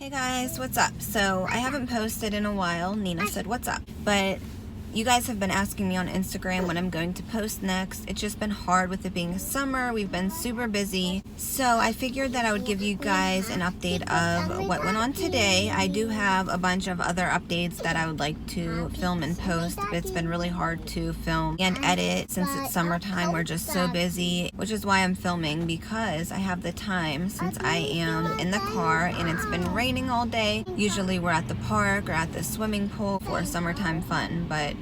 Hey guys, what's up? So I haven't posted in a while. Nina said what's up, but you guys have been asking me on Instagram when I'm going to post next. It's just been hard with it being summer. We've been super busy. So I figured that I would give you guys an update of what went on today. I do have a bunch of other updates that I would like to film and post, but it's been really hard to film and edit since it's summertime. We're just so busy, which is why I'm filming, because I have the time since I am in the car and it's been raining all day. Usually we're at the park or at the swimming pool for summertime fun, but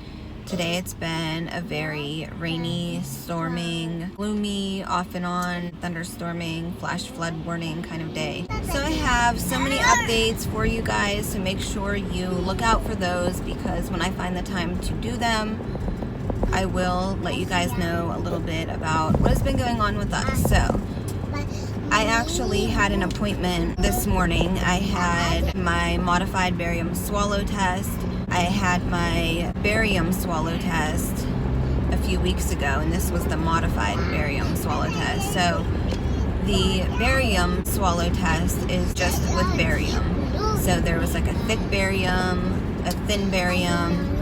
today it's been a very rainy, storming, gloomy, off and on, thunderstorming, flash flood warning kind of day. So I have so many updates for you guys, so make sure you look out for those, because when I find the time to do them, I will let you guys know a little bit about what has been going on with us. So I actually had an appointment this morning. I had my modified barium swallow test. I had my barium swallow test a few weeks ago, and this was the modified barium swallow test. So the barium swallow test is just with barium. So there was like a thick barium, a thin barium.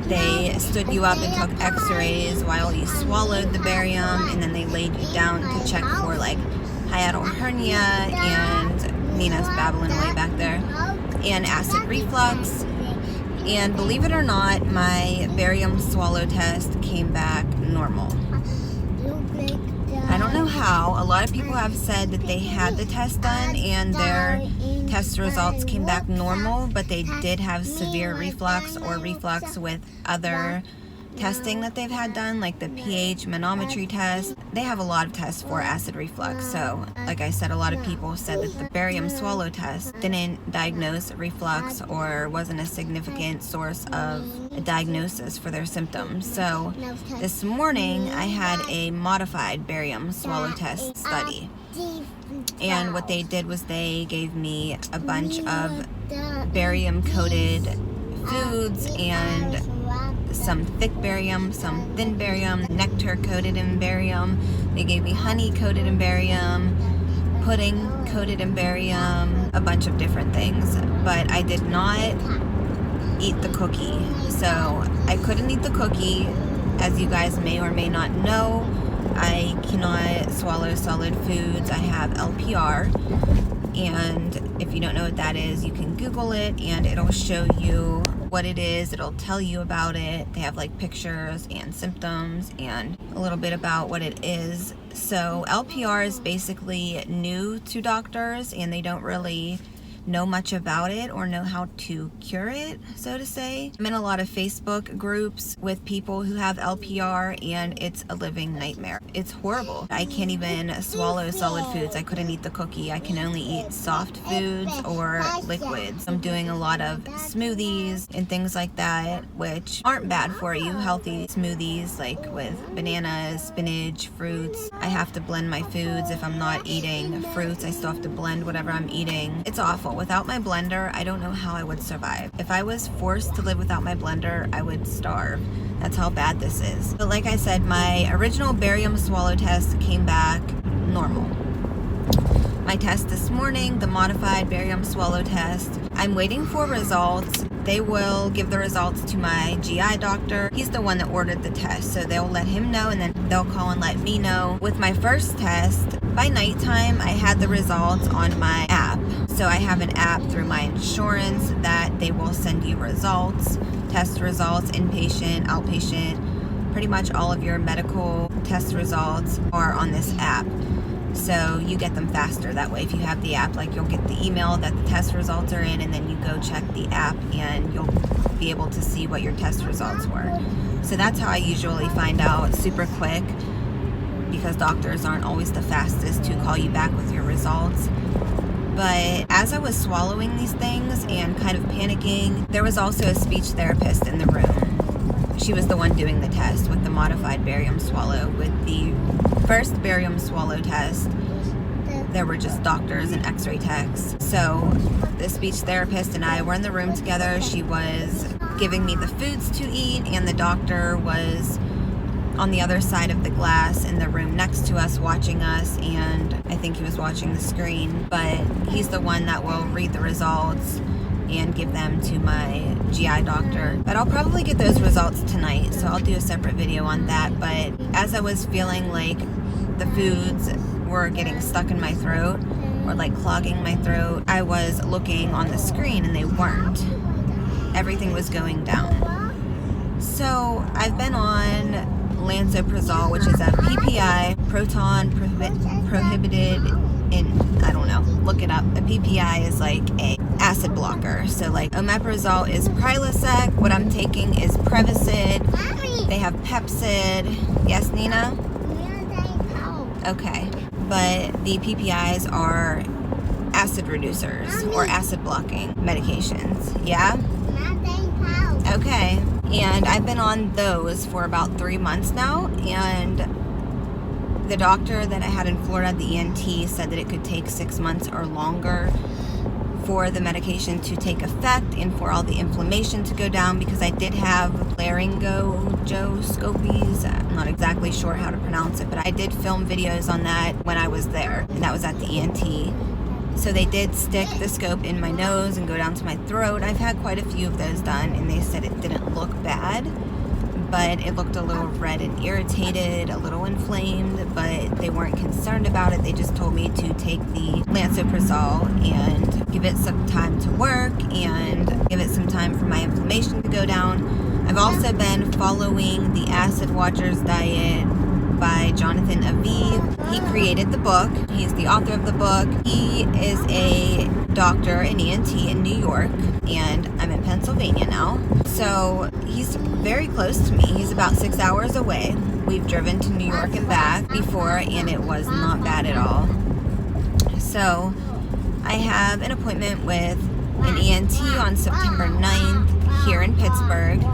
They stood you up and took x-rays while you swallowed the barium, and then they laid you down to check for like hiatal hernia, and Nina's babbling away back there, and acid reflux. And believe it or not, my barium swallow test came back normal. I don't know how. A lot of people have said that they had the test done and their test results came back normal, but they did have severe reflux or reflux with other testing that they've had done, like the pH manometry test. They have a lot of tests for acid reflux. So like I said, a lot of people said that the barium swallow test didn't diagnose reflux or wasn't a significant source of a diagnosis for their symptoms. So this morning I had a modified barium swallow test study, and what they did was they gave me a bunch of barium coated foods, and some thick barium, some thin barium, nectar coated in barium. They gave me honey coated in barium, pudding coated in barium, a bunch of different things. But I did not eat the cookie. So I couldn't eat the cookie. As you guys may or may not know, I cannot swallow solid foods. I have LPR. And if you don't know what that is, you can Google it and it'll show you what it is. It'll tell you about it. They have like pictures and symptoms and a little bit about what it is. So LPR is basically new to doctors, and they don't really know much about it or know how to cure it, so to say. I'm in a lot of Facebook groups with people who have LPR, and it's a living nightmare. It's horrible. I can't even swallow solid foods. I couldn't eat the cookie. I can only eat soft foods or liquids. I'm doing a lot of smoothies and things like that, which aren't bad for you. Healthy smoothies like with bananas, spinach, fruits. I have to blend my foods. If I'm not eating fruits, I still have to blend whatever I'm eating. It's awful. Without my blender, I don't know how I would survive. If I was forced to live without my blender, I would starve. That's how bad this is. But like I said, my original barium swallow test came back normal. My test this morning, the modified barium swallow test, I'm waiting for results. They will give the results to my GI doctor. He's the one that ordered the test, so they'll let him know, and then they'll call and let me know. With my first test, by nighttime, I had the results on my app. So I have an app through my insurance that they will send you results, test results, inpatient, outpatient. Pretty much all of your medical test results are on this app. So you get them faster that way. If you have the app, like you'll get the email that the test results are in, and then you go check the app and you'll be able to see what your test results were. So that's how I usually find out, super quick, because doctors aren't always the fastest to call you back with your results. But as I was swallowing these things and kind of panicking, there was also a speech therapist in the room. She was the one doing the test with the modified barium swallow. With the first barium swallow test, there were just doctors and x-ray techs. So the speech therapist and I were in the room together. She was giving me the foods to eat, and the doctor was on the other side of the glass in the room next to us watching us, and I think he was watching the screen, but he's the one that will read the results and give them to my GI doctor. But I'll probably get those results tonight, so I'll do a separate video on that. But as I was feeling like the foods were getting stuck in my throat or like clogging my throat, I was looking on the screen and they weren't. Everything was going down. So I've been on lansoprazole, which is a PPI, proton prohibited in, I don't know, look it up. A PPI is like a acid blocker. So like omeprazole is Prilosec. What I'm taking is Prevacid. They have Pepcid. Yes, Nina? Okay. But the PPIs are acid reducers or acid blocking medications. Yeah? Okay. And I've been on those for about 3 months now, and the doctor that I had in Florida, the ENT, said that it could take 6 months or longer for the medication to take effect and for all the inflammation to go down, because I did have laryngoscopies. I'm not exactly sure how to pronounce it, but I did film videos on that when I was there, and that was at the ENT. So they did stick the scope in my nose and go down to my throat. I've had quite a few of those done, and they said it didn't look bad, but it looked a little red and irritated, a little inflamed, but they weren't concerned about it. They just told me to take the lansoprazole and give it some time to work and give it some time for my inflammation to go down. I've also been following the Acid Watchers diet by Jonathan Aviv. He created the book. He's the author of the book. He is a doctor, an ENT in New York, and I'm in Pennsylvania now. So he's very close to me. He's about 6 hours away. We've driven to New York and back before, and it was not bad at all. So I have an appointment with an ENT on September 9th here in Pittsburgh,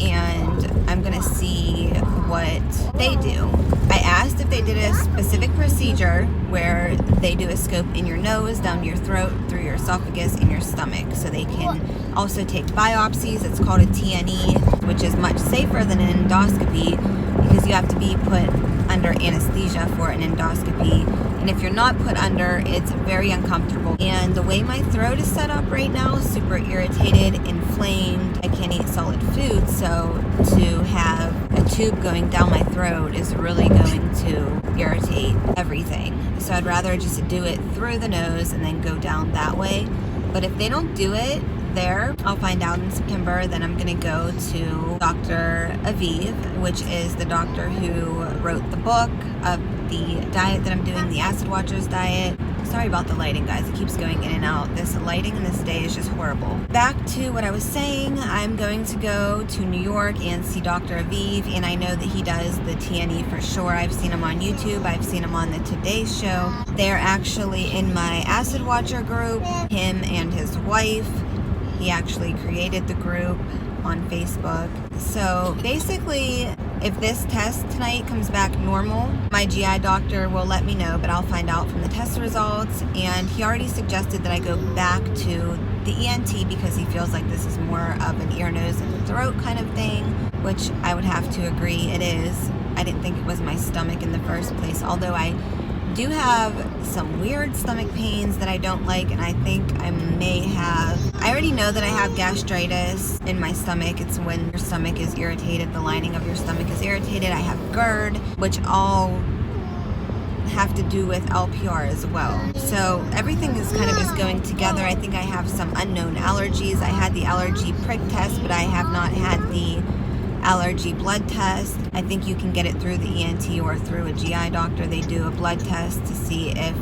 and I'm going to see what they do. I asked if they did a specific procedure where they do a scope in your nose, down your throat, through your esophagus, and your stomach. So they can also take biopsies. It's called a TNE, which is much safer than an endoscopy because you have to be put under anesthesia for an endoscopy. And if you're not put under, it's very uncomfortable. And the way my throat is set up right now, super irritated, inflamed. I can't eat solid food, so to have a tube going down my throat is really going to irritate everything. So I'd rather just do it through the nose and then go down that way. But if they don't do it there, I'll find out in September. Then I'm gonna go to Dr. Aviv, which is the doctor who wrote the book of the diet that I'm doing, the Acid Watchers diet. Sorry about the lighting, guys. It keeps going in and out. This lighting in this day is just horrible. Back to what I was saying, I'm going to go to New York and see Dr. Aviv, and I know that he does the TNE for sure. I've seen him on YouTube. I've seen him on the Today Show. They're actually in my Acid Watcher group, him and his wife. He actually created the group on Facebook. So basically, if this test tonight comes back normal, my GI doctor will let me know, but I'll find out from the test results. And he already suggested that I go back to the ENT because he feels like this is more of an ear, nose, and throat kind of thing, which I would have to agree it is. I didn't think it was my stomach in the first place, although I do have some weird stomach pains that I don't like, and I think I may have, I already know that I have gastritis in my stomach. It's when your stomach is irritated, the lining of your stomach is irritated. I have GERD, which all have to do with LPR as well. So everything is kind of just going together. I think I have some unknown allergies. I had the allergy prick test, but I have not had the allergy blood test. I think you can get it through the ENT or through a GI doctor. They do a blood test to see if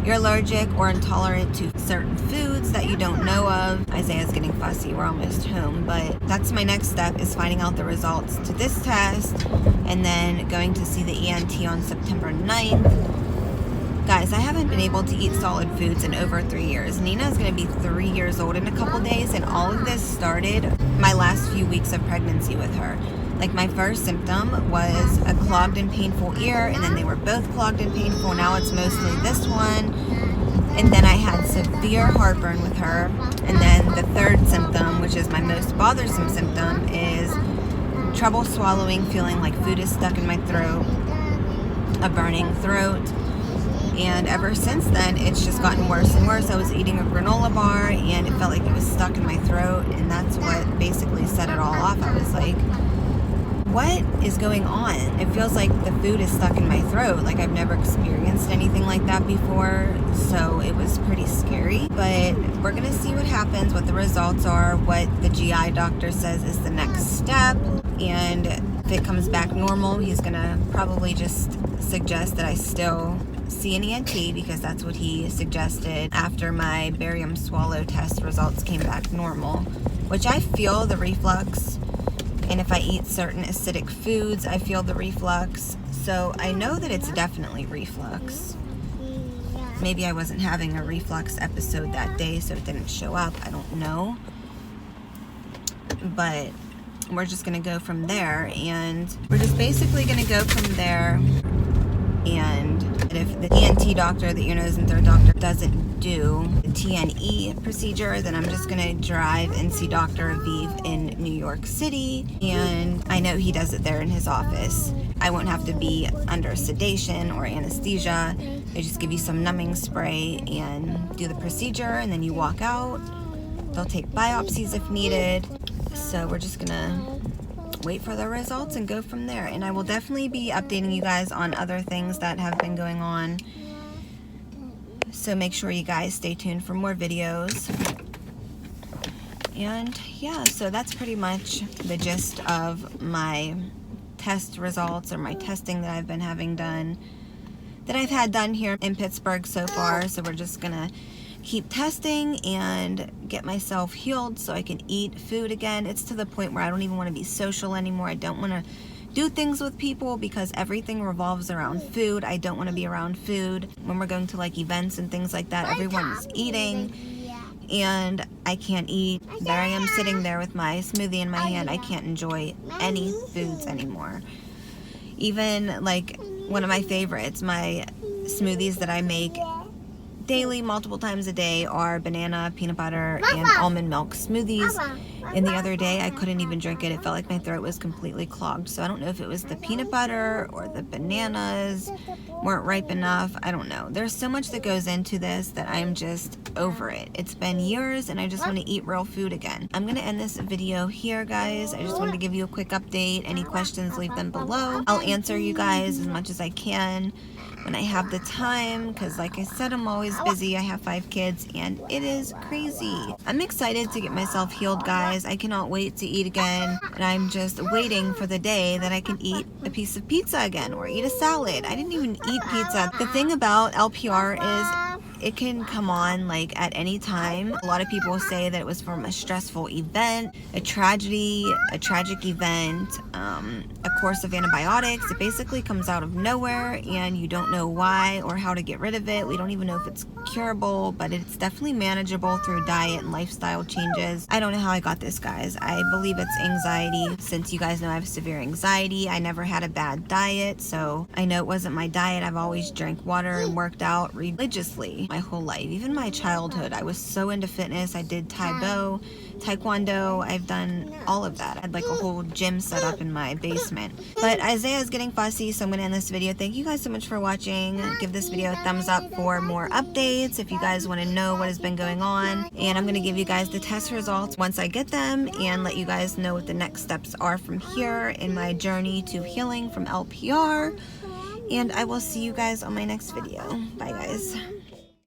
you're allergic or intolerant to certain foods that you don't know of. Isaiah's getting fussy. We're almost home, but that's my next step, is finding out the results to this test and then going to see the ENT on September 9th. Guys, I haven't been able to eat solid foods in over 3 years. Nina is going to be 3 years old in a couple days, and all of this started my last few weeks of pregnancy with her. Like, my first symptom was a clogged and painful ear, and then they were both clogged and painful. Now it's mostly this one. And then I had severe heartburn with her. And then the third symptom, which is my most bothersome symptom, is trouble swallowing, feeling like food is stuck in my throat, a burning throat. And ever since then, it's just gotten worse and worse. I was eating a granola bar and it felt like it was stuck in my throat, and that's what basically set it all off. I was like, what is going on? It feels like the food is stuck in my throat. Like, I've never experienced anything like that before, so it was pretty scary. But we're gonna see what happens, what the results are, what the GI doctor says is the next step, and if it comes back normal, he's gonna probably just suggest that I still see an ENT, because that's what he suggested after my barium swallow test results came back normal, which I feel the reflux, and if I eat certain acidic foods, I feel the reflux. So I know that it's definitely reflux. Maybe I wasn't having a reflux episode that day, so it didn't show up. I don't know. But we're just going to go from there, and we're just basically going to go from there. And if the ENT doctor, the ear, nose, and throat doctor, doesn't do the TNE procedure, then I'm just gonna drive and see Dr. Aviv in New York City, and I know he does it there in his office. I won't have to be under sedation or anesthesia. They just give you some numbing spray and do the procedure, and then you walk out. They'll take biopsies if needed. So we're just gonna wait for the results and go from there. And I will definitely be updating you guys on other things that have been going on, so make sure you guys stay tuned for more videos. And yeah, so that's pretty much the gist of my test results, or my testing that I've been having done, that I've had done here in Pittsburgh so far. So we're just gonna keep testing and get myself healed so I can eat food again. It's to the point where I don't even want to be social anymore. I don't want to do things with people because everything revolves around food. I don't want to be around food. When we're going to like events and things like that, everyone's eating and I can't eat. There I am sitting there with my smoothie in my hand. I can't enjoy any foods anymore. Even like one of my favorites, my smoothies that I make daily, multiple times a day, are banana, peanut butter, and almond milk smoothies. And the other day I couldn't even drink it. It felt like my throat was completely clogged. So I don't know if it was the peanut butter or the bananas weren't ripe enough. I don't know. There's so much that goes into this that I'm just over it. It's been years and I just want to eat real food again. I'm going to end this video here, guys. I just wanted to give you a quick update. Any questions, leave them below. I'll answer you guys as much as I can when I have the time, because like I said, I'm always busy. I have 5 kids and it is crazy. I'm excited to get myself healed, guys. I cannot wait to eat again, and I'm just waiting for the day that I can eat a piece of pizza again or eat a salad. I didn't even eat pizza. The thing about LPR is it can come on like at any time. A lot of people say that it was from a stressful event, a tragedy, a tragic event, a course of antibiotics. It basically comes out of nowhere and you don't know why or how to get rid of it. We don't even know if it's curable, but it's definitely manageable through diet and lifestyle changes. I don't know how I got this, guys. I believe it's anxiety. Since you guys know I have severe anxiety, I never had a bad diet, so I know it wasn't my diet. I've always drank water and worked out religiously my whole life. Even my childhood, I was so into fitness. I did taekwondo. I've done all of that. I had like a whole gym set up in my basement. But Isaiah's getting fussy, so I'm going to end this video. Thank you guys so much for watching. Give this video a thumbs up for more updates if you guys want to know what has been going on. And I'm going to give you guys the test results once I get them and let you guys know what the next steps are from here in my journey to healing from LPR. And I will see you guys on my next video. Bye, guys.